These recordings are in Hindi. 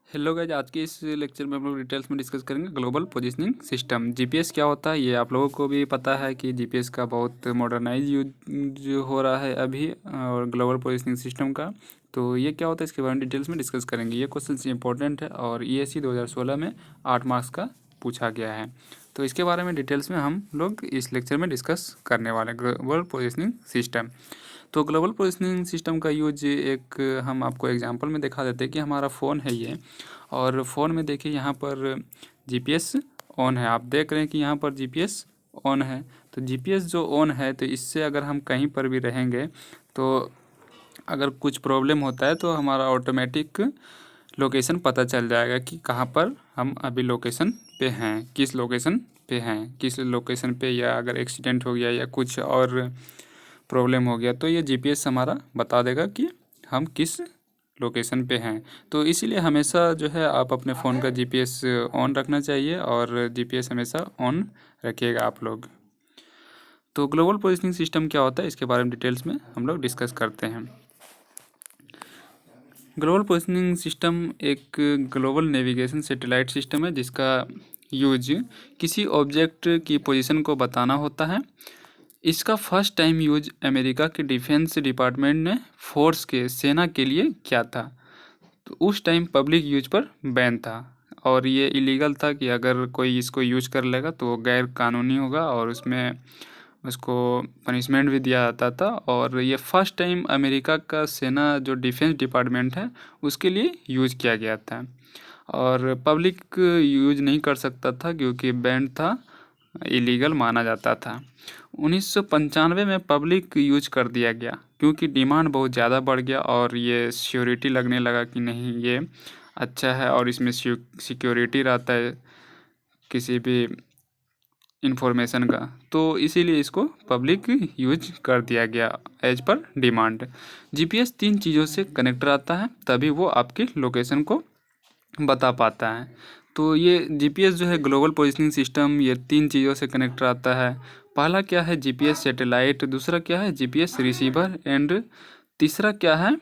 हेलो गाइज, आज के इस लेक्चर में हम लोग डिटेल्स में डिस्कस करेंगे ग्लोबल पोजीशनिंग सिस्टम। जीपीएस क्या होता है ये आप लोगों को भी पता है कि जीपीएस का बहुत मॉडर्नाइज यूज हो रहा है अभी, और ग्लोबल पोजीशनिंग सिस्टम का। तो ये क्या होता है इसके बारे में डिटेल्स में डिस्कस करेंगे। ये क्वेश्चन इंपॉर्टेंट है और ईएससी 2016 में 8 मार्क्स का पूछा गया है। तो इसके बारे में डिटेल्स में हम लोग इस लेक्चर में डिस्कस करने वाले हैं ग्लोबल पोजीशनिंग सिस्टम। तो ग्लोबल पोजीशनिंग सिस्टम का यूज एक हम आपको एग्जांपल में दिखा देते हैं कि हमारा फ़ोन है ये, और फ़ोन में देखिए यहाँ पर जीपीएस ऑन है। आप देख रहे हैं कि यहाँ पर जीपीएस ऑन है। तो जीपीएस जो ऑन है तो इससे अगर हम कहीं पर भी रहेंगे तो अगर कुछ प्रॉब्लम होता है तो हमारा ऑटोमेटिक लोकेशन पता चल जाएगा कि कहाँ पर हम अभी लोकेशन पे हैं, किस लोकेशन पे हैं, किस लोकेशन पे, या अगर एक्सीडेंट हो गया या कुछ और प्रॉब्लम हो गया तो ये जीपीएस हमारा बता देगा कि हम किस लोकेशन पे हैं। तो इसीलिए हमेशा जो है आप अपने फ़ोन का जीपीएस ऑन रखना चाहिए और जीपीएस हमेशा ऑन रखिएगा आप लोग। तो ग्लोबल पोजीशनिंग सिस्टम क्या होता है इसके बारे में डिटेल्स में हम लोग डिस्कस करते हैं। ग्लोबल पोजीशनिंग सिस्टम एक ग्लोबल नेविगेशन सैटेलाइट सिस्टम है जिसका यूज किसी ऑब्जेक्ट की पोजीशन को बताना होता है। इसका फर्स्ट टाइम यूज अमेरिका के डिफेंस डिपार्टमेंट ने फोर्स के सेना के लिए किया था। तो उस टाइम पब्लिक यूज पर बैन था और ये इलीगल था कि अगर कोई इसको यूज कर लेगा तो गैर कानूनी होगा और उसमें उसको पनिशमेंट भी दिया जाता था। और ये फर्स्ट टाइम अमेरिका का सेना जो डिफेंस डिपार्टमेंट है उसके लिए यूज किया गया था और पब्लिक यूज नहीं कर सकता था क्योंकि बैन था, इलीगल माना जाता था। 1995 में पब्लिक यूज कर दिया गया क्योंकि डिमांड बहुत ज़्यादा बढ़ गया और ये सिक्योरिटी लगने लगा कि नहीं ये अच्छा है और इसमें सिक्योरिटी रहता है किसी भी इंफॉर्मेशन का, तो इसीलिए इसको पब्लिक यूज कर दिया गया एज पर डिमांड। जीपीएस 3 चीज़ों से कनेक्ट रहता है तभी वो आपकी लोकेशन को बता पाता है। तो ये जीपीएस जो है ग्लोबल पोजीशनिंग सिस्टम ये 3 चीज़ों से कनेक्ट रहता है। पहला क्या है जीपीएस सैटेलाइट, दूसरा क्या है जीपीएस रिसीवर, एंड तीसरा क्या है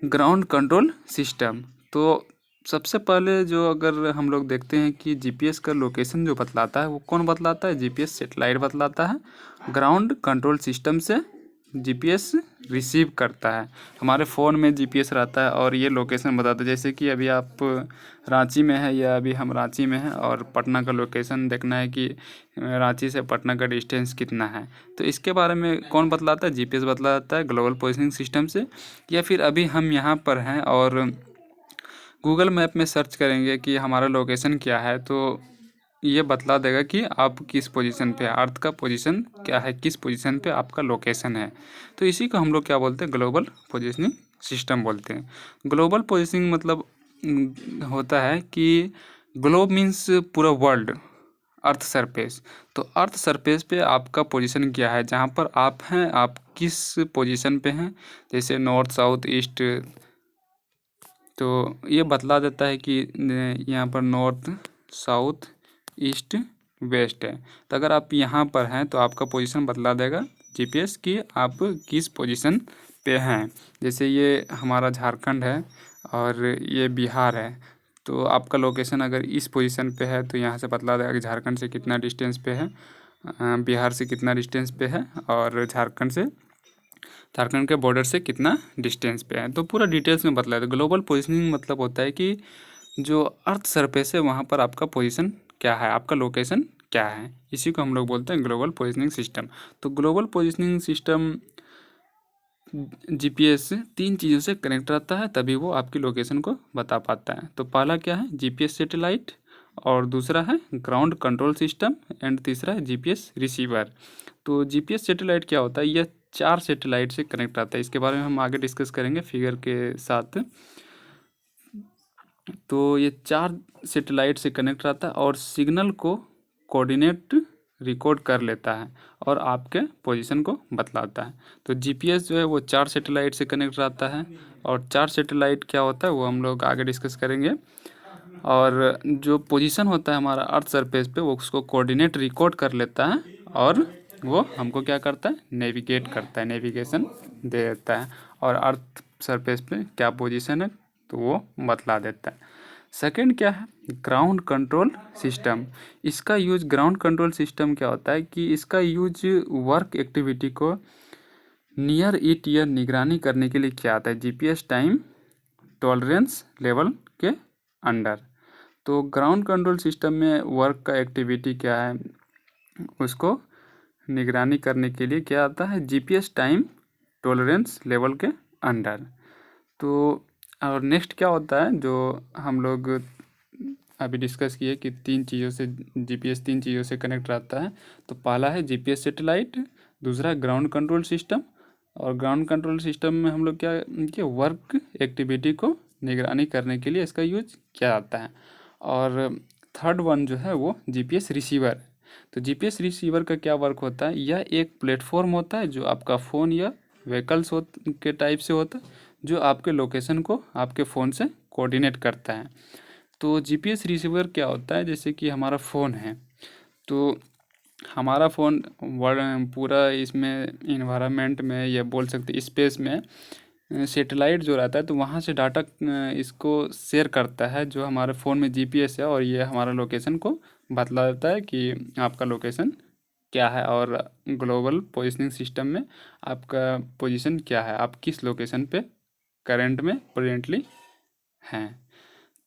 ग्राउंड कंट्रोल सिस्टम। तो सबसे पहले जो अगर हम लोग देखते हैं कि जीपीएस का लोकेशन जो बतलाता है वो कौन बतलाता है, जीपीएस सैटेलाइट बतलाता है। ग्राउंड कंट्रोल सिस्टम से जीपीएस रिसीव करता है। हमारे फ़ोन में जीपीएस रहता है और ये लोकेशन बताता है। जैसे कि अभी आप रांची में है या अभी हम रांची में हैं और पटना का लोकेशन देखना है कि रांची से पटना का डिस्टेंस कितना है, तो इसके बारे में कौन बतलाता है, जीपीएस बतलाता है ग्लोबल पोजीशनिंग सिस्टम से। या फिर अभी हम यहाँ पर हैं और गूगल मैप में सर्च करेंगे कि हमारा लोकेशन क्या है तो ये बतला देगा कि आप किस पोजीशन पे, अर्थ का पोजीशन क्या है, किस पोजीशन पे आपका लोकेशन है। तो इसी को हम लोग क्या बोलते हैं, ग्लोबल पोजीशनिंग सिस्टम बोलते हैं। ग्लोबल पोजीशनिंग मतलब होता है कि ग्लोब मीन्स पूरा वर्ल्ड, अर्थ सरफेस। तो अर्थ सरफेस पे आपका पोजीशन क्या है, जहाँ पर आप हैं आप किस पोजीशन पे हैं, जैसे नॉर्थ साउथ ईस्ट। तो ये बतला देता है कि यहाँ पर नॉर्थ साउथ ईस्ट वेस्ट है। तो अगर आप यहाँ पर हैं तो आपका पोजीशन बतला देगा जीपीएस कि आप किस पोजीशन पे हैं। जैसे ये हमारा झारखंड है और ये बिहार है, तो आपका लोकेशन अगर इस पोजीशन पे है तो यहाँ से बतला देगा कि झारखंड से कितना डिस्टेंस पे है, बिहार से कितना डिस्टेंस पे है और झारखंड के बॉर्डर से कितना डिस्टेंस पे है। तो पूरा डिटेल्स में बतलाया। तो ग्लोबल पोजीशनिंग मतलब होता है कि जो अर्थ सरफेस है वहाँ पर आपका पोजीशन क्या है, आपका लोकेशन क्या है, इसी को हम लोग बोलते हैं ग्लोबल पोजीशनिंग सिस्टम। तो ग्लोबल पोजीशनिंग सिस्टम जीपीएस 3 चीज़ों से कनेक्ट रहता है तभी वो आपकी लोकेशन को बता पाता है। तो पहला क्या है जीपीएस सैटेलाइट, और दूसरा है ग्राउंड कंट्रोल सिस्टम, एंड तीसरा है जीपीएस रिसीवर। तो जीपीएस सैटेलाइट क्या होता है, यह 4 सैटेलाइट से कनेक्ट रहता है। इसके बारे में हम आगे डिस्कस करेंगे फिगर के साथ। तो ये 4 सैटेलाइट से कनेक्ट रहता है और सिग्नल को कोऑर्डिनेट रिकॉर्ड कर लेता है और आपके पोजीशन को बतलाता है। तो जीपीएस जो है वो 4 सैटेलाइट से कनेक्ट रहता है और 4 सैटेलाइट क्या होता है वो हम लोग आगे डिस्कस करेंगे। और जो पोजीशन होता है हमारा अर्थ सरफेस पे वो उसको कोऑर्डिनेट रिकॉर्ड कर लेता है और वो हमको क्या करता है, नेविगेट करता है, नेविगेशन दे देता है। और अर्थ सरफेस पे क्या पोजीशन है तो वो बतला देता है। सेकंड क्या है, ग्राउंड कंट्रोल सिस्टम। इसका यूज, ग्राउंड कंट्रोल सिस्टम क्या होता है कि इसका यूज वर्क एक्टिविटी को नियर इट या निगरानी करने के लिए क्या आता है, जीपीएस टाइम टॉलरेंस लेवल के अंडर। तो ग्राउंड कंट्रोल सिस्टम में वर्क का एक्टिविटी क्या है, उसको निगरानी करने के लिए क्या आता है, जीपीएस टाइम टॉलरेंस लेवल के अंडर। तो और नेक्स्ट क्या होता है जो हम लोग अभी डिस्कस किए कि तीन चीज़ों से जीपीएस तीन चीज़ों से कनेक्ट रहता है। तो पहला है जीपीएस सैटेलाइट, दूसरा ग्राउंड कंट्रोल सिस्टम, और ग्राउंड कंट्रोल सिस्टम में हम लोग क्या कि वर्क एक्टिविटी को निगरानी करने के लिए इसका यूज किया जाता है। और थर्ड वन जो है वो जीपीएस रिसीवर। तो जीपीएस रिसीवर का क्या वर्क होता है, यह एक प्लेटफॉर्म होता है जो आपका फ़ोन या व्हीकल्स के टाइप से होता है, जो आपके लोकेशन को आपके फ़ोन से कोऑर्डिनेट करता है। तो जीपीएस रिसीवर क्या होता है, जैसे कि हमारा फ़ोन है, तो हमारा फ़ोन पूरा इसमें इन्वायरमेंट में या बोल सकते स्पेस में सैटेलाइट जो रहता है, तो वहाँ से डाटा इसको शेयर करता है जो हमारे फ़ोन में जीपीएस है, और ये हमारा लोकेशन को बतला देता है कि आपका लोकेशन क्या है, और ग्लोबल पोजीशनिंग सिस्टम में आपका पोजीशन क्या है, आप किस लोकेशन पे करंट में प्रेजेंटली हैं।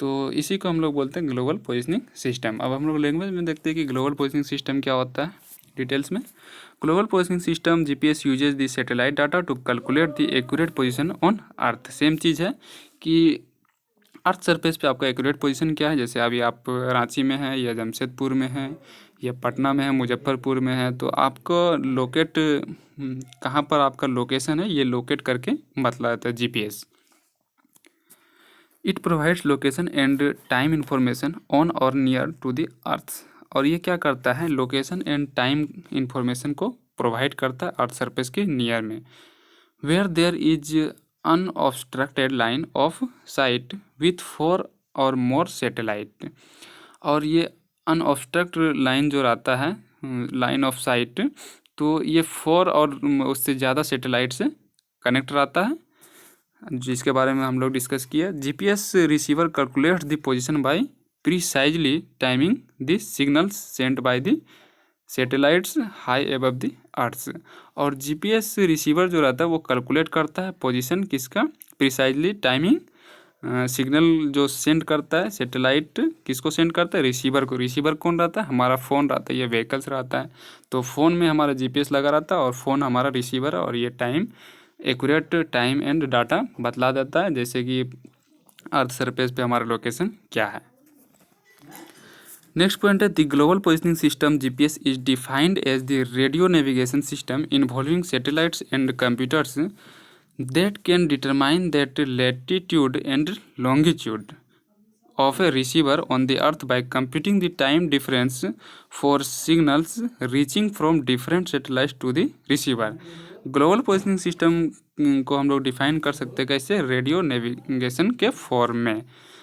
तो इसी को हम लोग बोलते हैं ग्लोबल पोजीशनिंग सिस्टम। अब हम लोग लैंग्वेज में देखते हैं कि ग्लोबल पोजीशनिंग सिस्टम क्या होता है डिटेल्स में। Global positioning system GPS uses the satellite data to calculate the accurate position on earth. Same चीज़ है कि अर्थ सरफेस पे आपका एक्यूरेट पोजीशन क्या है, जैसे अभी आप रांची में है या जमशेदपुर में है या पटना में है, मुजफ्फरपुर में है, तो आपको लोकेट कहाँ पर आपका लोकेशन है ये लोकेट करके बतला देता है GPS. It provides location and time information on और नियर टू द अर्थ। और ये क्या करता है, लोकेशन एंड टाइम इंफॉर्मेशन को प्रोवाइड करता है अर्थ सरफेस के नियर में, where there is unobstructed line of sight with 4 और मोर सैटेलाइट। और ये अनऑब्स्ट्रक्ट लाइन जो रहता है, लाइन ऑफ साइट, तो ये 4 और उससे ज़्यादा सैटेलाइट से कनेक्ट रहता है, जिसके बारे में हम लोग डिस्कस किया। GPS receiver calculates the position by precisely timing the signals sent by the satellites high above the earth. और जीपीएस रिसीवर जो रहता है वो कैलकुलेट करता है पोजीशन किसका, प्रिसाइजली टाइमिंग सिग्नल जो सेंड करता है सैटेलाइट, किसको सेंड करता है, रिसीवर को। रिसीवर कौन रहता है, हमारा फ़ोन रहता है, ये व्हीकल्स रहता है। तो फ़ोन में हमारा जीपीएस लगा रहता है और फ़ोन हमारा रिसीवर है, और ये time accurate time and data बतला देता है, जैसे कि अर्थ सरफेस पे हमारा लोकेशन क्या है। नेक्स्ट पॉइंट है the global positioning system GPS is defined as the radio navigation system involving satellites and computers that can determine that latitude and longitude of a receiver on the earth by computing the time difference for signals reaching from different satellites to the receiver। Global positioning system को हम लोग डिफाइन कर सकते हैं कैसे, रेडियो नेविगेशन के फॉर्म में।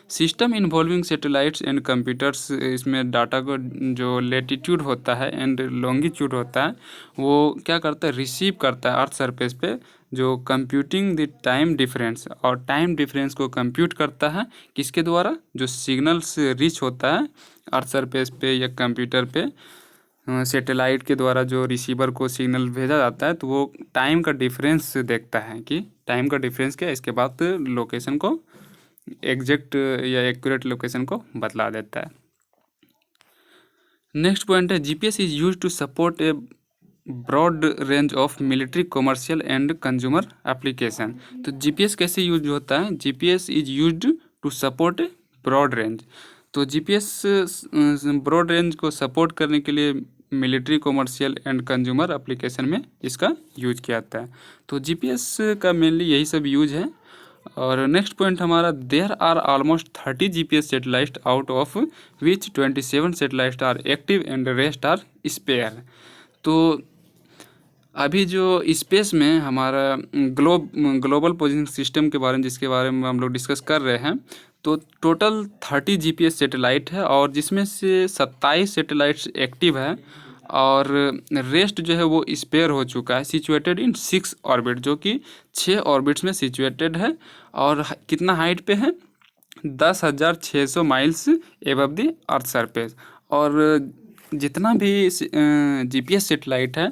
System involving satellites and computers, इसमें डाटा को जो लेटीट्यूड होता है एंड लॉन्गिट्यूड होता है वो क्या करता है, रिसीव करता है अर्थ सरफेस पे, जो कंप्यूटिंग द टाइम डिफरेंस, और टाइम डिफरेंस को कंप्यूट करता है किसके द्वारा, जो सिग्नल्स रीच होता है अर्थ सरफेस पे या कंप्यूटर पे सैटेलाइट के द्वारा जो रिसीवर को सिग्नल भेजा जाता है, तो वो टाइम का डिफरेंस देखता है कि टाइम का डिफरेंस क्या है, इसके बाद लोकेशन को एग्जैक्ट या एक्यूरेट लोकेशन को बतला देता है। नेक्स्ट पॉइंट है GPS is use to support a broad range of military, commercial and consumer application. तो जीपीएस कैसे यूज होता है, GPS is used to support a broad range. तो जीपीएस ब्रॉड रेंज को सपोर्ट करने के लिए military, commercial and consumer application में इसका यूज किया जाता है। तो जीपीएस का मेनली यही सब यूज है। और नेक्स्ट पॉइंट हमारा, there are almost 30 GPS satellite out of which 27 satellite are active and rest are spare. तो अभी जो स्पेस में हमारा ग्लोबल पोजिशनिंग सिस्टम के बारे में, जिसके बारे में हम लोग डिस्कस कर रहे हैं, तो टोटल 30 जीपीएस सैटेलाइट है, और जिसमें से 27 सैटेलाइट्स एक्टिव है, और रेस्ट जो है वो स्पेयर हो चुका है, सिचुएटेड इन 6 ऑर्बिट, जो कि 6 ऑर्बिट्स में सिचुएटेड है। और कितना हाइट पे है, 10,600 miles above the earth surface. और जितना भी जीपीएस सेटेलाइट है,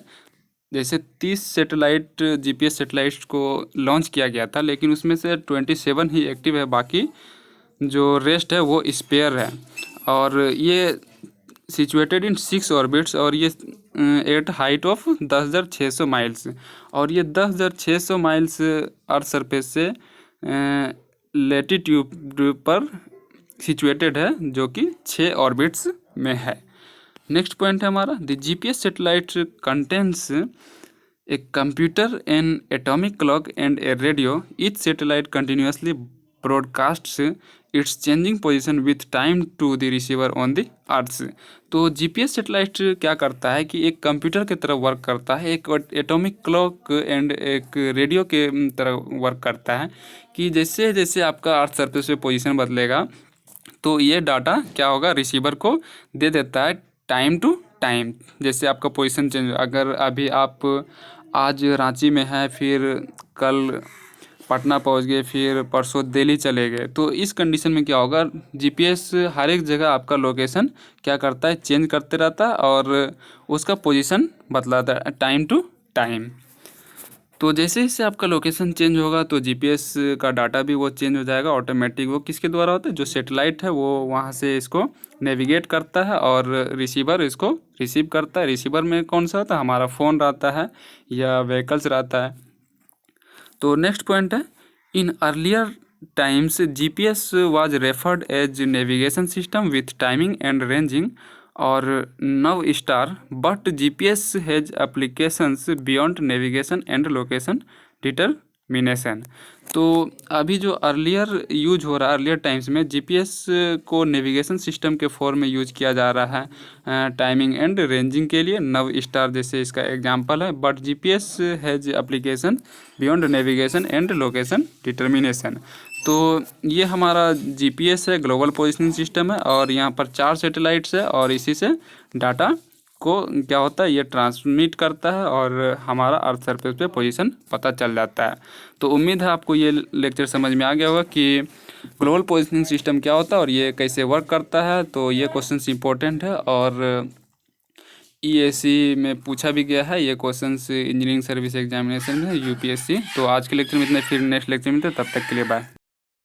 जैसे 30 सेटेलाइट जीपीएस सेटेलाइट को लॉन्च किया गया था, लेकिन उसमें से 27 ही एक्टिव है, बाकी जो रेस्ट है वो स्पेयर है। और ये सिचुएटेड इन 6 ऑर्बिट्स, और ये एट हाइट ऑफ 10,600 माइल्स। और ये 10,600 माइल्स अर्थ सरफेस से लेटीट्यूड पर सिचुएटेड है, जो कि 6 ऑर्बिट्स में है। नेक्स्ट पॉइंट है हमारा, the GPS satellite contents a computer, an atomic clock and a radio. Each satellite continuously broadcasts its changing position with time to the receiver on the earth. तो जीपीएस सेटेलाइट क्या करता है कि एक कंप्यूटर की तरह वर्क करता है, एक एटॉमिक क्लॉक एंड एक रेडियो के तरह वर्क करता है, कि जैसे जैसे आपका अर्थ सरफेस पे पोजीशन बदलेगा तो ये डाटा क्या होगा, रिसीवर को दे देता है टाइम टू टाइम। जैसे आपका पोजीशन चेंज, अगर अभी आप आज रांची में है, फिर कल पटना पहुंच गए, फिर परसों दिल्ली चले गए, तो इस कंडीशन में क्या होगा, जीपीएस हर एक जगह आपका लोकेशन क्या करता है, चेंज करते रहता है और उसका पोजीशन बदलाता है टाइम टू टाइम। तो जैसे जैसे आपका लोकेशन चेंज होगा तो जीपीएस का डाटा भी वो चेंज हो जाएगा ऑटोमेटिक। वो किसके द्वारा होता है, जो सेटेलाइट है वो वहाँ से इसको नेविगेट करता है और रिसीवर इसको रिसीव करता है। रिसीवर में कौन सा होता है, हमारा फ़ोन रहता है या व्हीकल्स रहता है। तो नेक्स्ट पॉइंट है, in earlier times GPS was referred as navigation system with timing and ranging और NAVSTAR, but GPS has applications beyond navigation and location determination. तो अभी जो अर्लियर यूज हो रहा है, अर्लियर टाइम्स में जीपीएस को नेविगेशन सिस्टम के फॉर्म में यूज किया जा रहा है टाइमिंग एंड रेंजिंग के लिए, नव स्टार जैसे इसका एग्जांपल है। But GPS has application beyond navigation and location determination. तो ये हमारा जीपीएस है, ग्लोबल पोजिशनिंग सिस्टम है, और यहाँ पर 4 सैटेलाइट्स है और इसी से डाटा को क्या होता है, ये ट्रांसमिट करता है और हमारा अर्थ सरफेस पे पोजीशन पता चल जाता है। तो उम्मीद है आपको ये लेक्चर समझ में आ गया होगा कि ग्लोबल पोजीशनिंग सिस्टम क्या होता है और ये कैसे वर्क करता है। तो ये क्वेश्चंस इंपॉर्टेंट है और ईएसी में पूछा भी गया है ये क्वेश्चंस इंजीनियरिंग सर्विस एग्जामिनेशन में यूपीएससी। तो आज के लेक्चर में इतना, फिर नेक्स्ट लेक्चर में तब तक के लिए बाय।